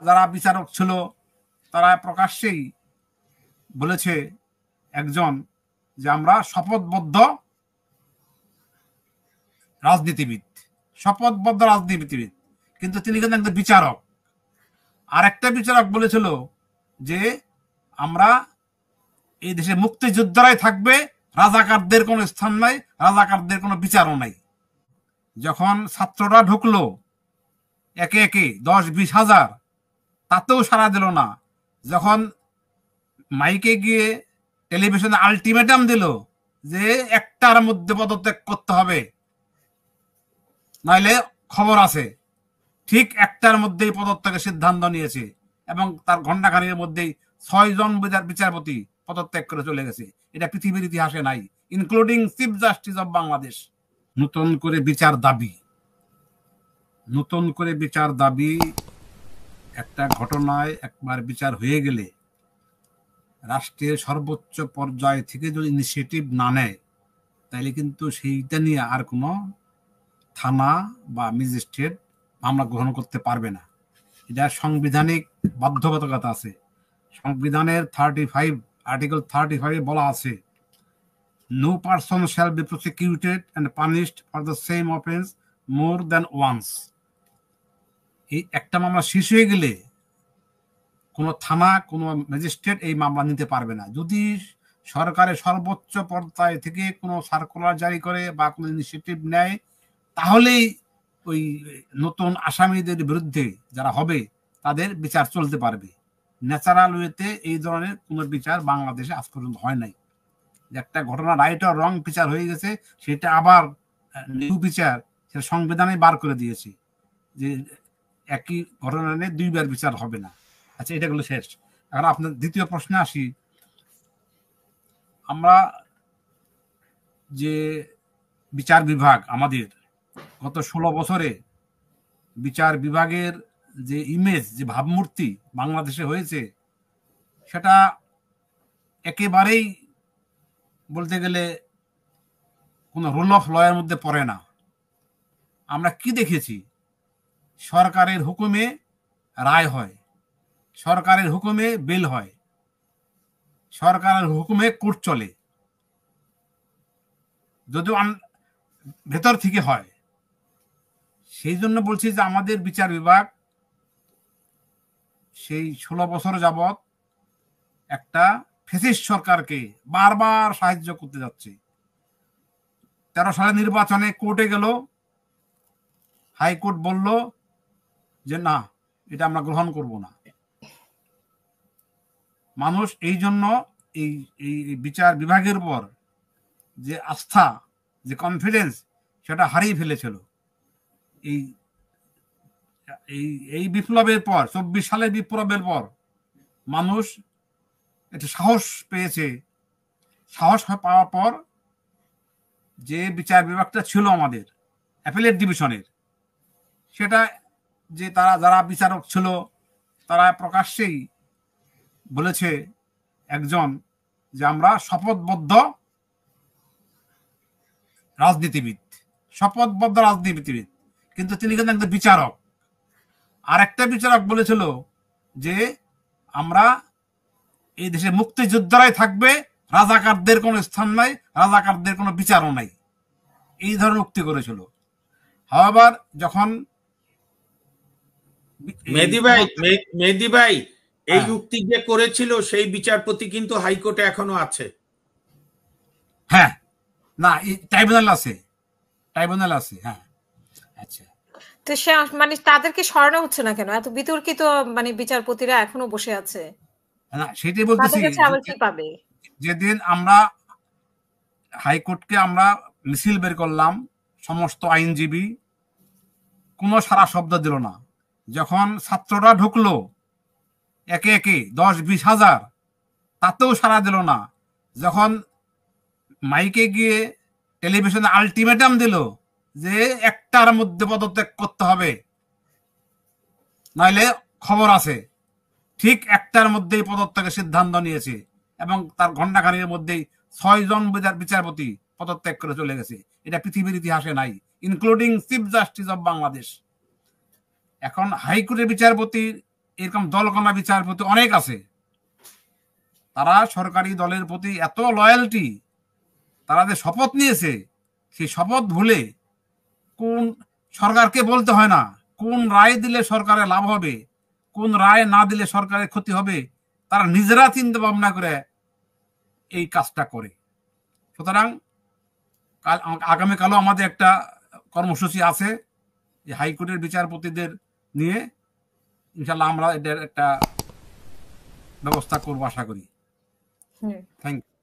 যারা বিচারক ছিল তারা প্রকাশ্যেই বলেছে একজন যে আমরা শপথবদ্ধ রাজনীতিবিদ, শপথবদ্ধ রাজনীতিবিদ, কিন্তু তিনি কিন্তু একজন বিচারক। আর একটা বিচারক বলেছিল যে আমরা এই দেশে মুক্তিযোদ্ধারাই থাকবে, রাজাকারদের কোনো স্থান নাই, রাজাকারদের কোনো বিচারও নাই। যখন ছাত্ররা ঢুকলো একে একে 10-20 হাজার, তাতেও সাড়া দিল না। যখন মাইকে গিয়ে টেলিভিশনে আলটিমেটাম দিল যে একটার মধ্যে পদত্যাগ করতে হবে, নাইলে খবর আছে, ঠিক একটার মধ্যেই পদত্যাগের সিদ্ধান্ত নিয়েছে এবং তার ঘণ্টাখানির মধ্যেই 6 জন বিচারপতি পদত্যাগ করে চলে গেছে। এটা পৃথিবীর ইতিহাসে নাই, including chief justice of Bangladesh. নতুন করে বিচার দাবি, নতুন করে বিচার দাবি। একটা ঘটনায় একবার বিচার হয়ে গেলে রাষ্ট্রের সর্বোচ্চ পর্যায় থেকে যদি ইনিশিয়েটিভ না নেয়, তাহলে কিন্তু সেইটা নিয়ে আর কোনো থানা বা ম্যাজিস্ট্রেট মামলা গ্রহণ করতে পারবে না। এটা সাংবিধানিক বাধ্যবাধকতা আছে। সংবিধানের 35 আর্টিকেল 35 বলা আছে, no person shall be prosecuted and punished for the same offence more than once. এই একটা মামলা শেষ হয়ে গেলে কোনো থানা, কোনো ম্যাজিস্ট্রেট এই মামলা নিতে পারবে না। যদি সরকারের সর্বোচ্চ পর্যায় থেকে কোনো সার্কুলার জারি করে বা কোনো ইনিশিয়েটিভ নেয়, তাহলেই ওই নতুন আসামিদের বিরুদ্ধে যারা হবে তাদের বিচার চলতে পারবে। ন্যাচারাল ওয়েতে এই ধরনের কোনো বিচার বাংলাদেশে আজ পর্যন্ত হয় নাই। একটা ঘটনা রাইট আর রং বিচার হয়ে গেছে, সেটা আবার নিউ বিচার, সেটা সংবিধানে বার করে দিয়েছে যে একই ঘটনা নিয়ে 2 বার বিচার হবে না। আচ্ছা, এটা গুলো শেষ। এখন আপনার দ্বিতীয় প্রশ্নে আসি। আমরা যে বিচার বিভাগ, আমাদের গত 16 বছরে বিচার বিভাগের যে ইমেজ, যে ভাবমূর্তি বাংলাদেশে হয়েছে, সেটা একেবারেই বলতে গেলে কোনো রুল অফ লয়ের মধ্যে পড়ে না। আমরা কি দেখেছি? সরকারের হুকুমে রায় হয়, সরকারের হুকুমে বেল হয়, সরকারের হুকুমে কোর্ট চলে, যদিও ভেতর থেকে হয়। সেই জন্য বলছি যে আমাদের বিচার বিভাগ সেই 16 বছর যাবৎ একটা ফ্যাসিস্ট সরকারকে বারবার সাহায্য করতে যাচ্ছে। 13 সালে নির্বাচনে কোর্টে গেল, হাইকোর্ট বলল যে না, এটা আমরা গ্রহণ করব না। মানুষ এই জন্য এই বিচার বিভাগের উপর যে আস্থা, যে কনফিডেন্স, সেটা হারিয়ে ফেলেছিল। এই এই বিপ্লবের পর, 24 সালের বিপ্লবের পর মানুষ একটা সাহস পেয়েছে। সাহস পাওয়ার পর যে বিচার বিভাগটা ছিল আমাদের অ্যাপিলেট ডিভিশনের, সেটা যে যারা বিচারক ছিল তারা প্রকাশ্যেই বলেছে একজন যে আমরা শপথবদ্ধ রাজনীতিবিদ, শপথবদ্ধ রাজনীতিবিদ, কিন্তু তিনি কিন্তু একজন বিচারক। আর একটা বিচারক বলেছিল যে আমরা এই দেশে মুক্তিযোদ্ধারাই থাকবে, রাজাকারদের কোনো স্থান নাই, রাজাকারদের কোনো বিচারও নাই। এই ধরনের উক্তি করেছিল। হাওয়াবার যখন মেহেদী ভাই এই উক্তি যে করেছিল সেই বিচারপতি কিন্তু হাইকোর্টে এখনো আছে। হ্যাঁ, না, ট্রাইব্যুনাল আছে, ট্রাইব্যুনাল আছে। হ্যাঁ, আচ্ছা। তো সে মানে তাদেরকে সরানো হচ্ছে না কেন? এত বিতর্কিত মানে বিচারপতিরা এখনো বসে আছে। না, সেটাই বলতেছি। যেদিন আমরা হাইকোর্টকে আমরা মিছিল বের করলাম, সমস্ত আইনজীবী কোনো সারা শব্দ দিল না। যখন ছাত্ররা ঢুকলো একে একে 10-20 হাজার, তাতেও সারা দিল না। যখন মাইকে গিয়ে টেলিভিশনে আলটিমেটাম দিল যে একটার মধ্যে পদত্যাগ করতে হবে, নাইলে খবর আছে, ঠিক একটার মধ্যেই পদত্যাগের সিদ্ধান্ত নিয়েছে এবং তার ঘণ্টাখানির মধ্যেই 6 জন বিচারপতি পদত্যাগ করে চলে গেছে। এটা পৃথিবীর ইতিহাসে নাই, including chief justice of Bangladesh. এখন হাইকোর্টের বিচারপতির এরকম দলকণা বিচারপতি অনেক আছে, তারা সরকারি দলের প্রতি এত লয়্যালটি, তারা যে শপথ নিয়েছে সেই শপথ ভুলে কোন সরকারকে বলতে হয় না কোন রায় দিলে সরকারের লাভ হবে, কোন রায় না দিলে সরকারের ক্ষতি হবে, তারা নিজেরা চিন্তা ভাবনা করে এই কাজটা করে। সুতরাং আগামীকালও আমাদের একটা কর্মসূচি আছে যে হাইকোর্টের বিচারপতিদের নিয়ে, ইনশাল্লাহ আমরা এটার একটা ব্যবস্থা করবো আশা করি। Thank you.